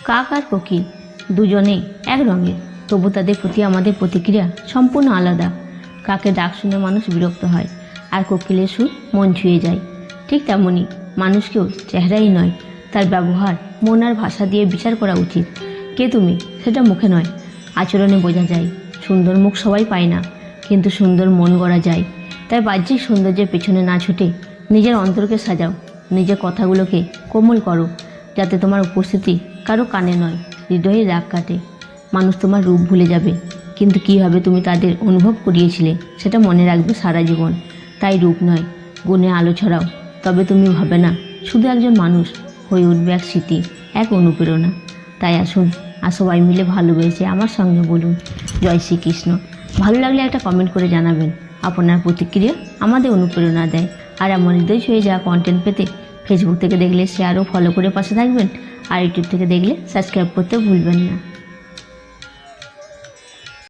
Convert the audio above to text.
কাক আর কোকিল দুজনেই এক রঙের, তবু তাদের প্রতি আমাদের প্রতিক্রিয়া সম্পূর্ণ আলাদা। কাকের ডাক শুনে মানুষ বিরক্ত হয়, আর কোকিলের সুর মন ছুঁয়ে যায়। ঠিক তেমনই মানুষকেও চেহারাই নয়, তার ব্যবহার, মন আর ভাষা দিয়ে বিচার করা উচিত। কে তুমি সেটা মুখে নয়, আচরণে বোঝা যায়। সুন্দর মুখ সবাই পায় না, কিন্তু সুন্দর মন গড়া যায়। তাই বাহ্যিক সৌন্দর্যের পেছনে না ছুটে নিজের অন্তরকে সাজাও, নিজের কথাগুলোকে কোমল করো, যাতে তোমার উপস্থিতি কারো কানে নয়, হৃদয়ে রাগ কাটে। মানুষ তোমার রূপ ভুলে যাবে, কিন্তু কীভাবে তুমি তাদের অনুভব করিয়েছিলে সেটা মনে রাখবে সারা জীবন। তাই রূপ নয়, গুণে আলো ছড়াও, তবে তুমি ভাবে না শুধু একজন মানুষ, হয়ে উঠবে এক স্মৃতি, এক অনুপ্রেরণা। তাই আসুন সবাই মিলে ভালোবেসে আমার সঙ্গে বলুন জয় শ্রীকৃষ্ণ। ভালো লাগলে একটা কমেন্ট করে জানাবেন। আপনার প্রতিক্রিয়া আমাদের অনুপ্রেরণা দেয়। আর এমন হৃদয় ছুঁয়ে যাওয়া কন্টেন্ট পেতে ফেসবুক থেকে দেখলে শেয়ার ও ফলো করে পাশে থাকবেন, আর ইউটিউব থেকে দেখলে সাবস্ক্রাইব করতে ভুলবেন না।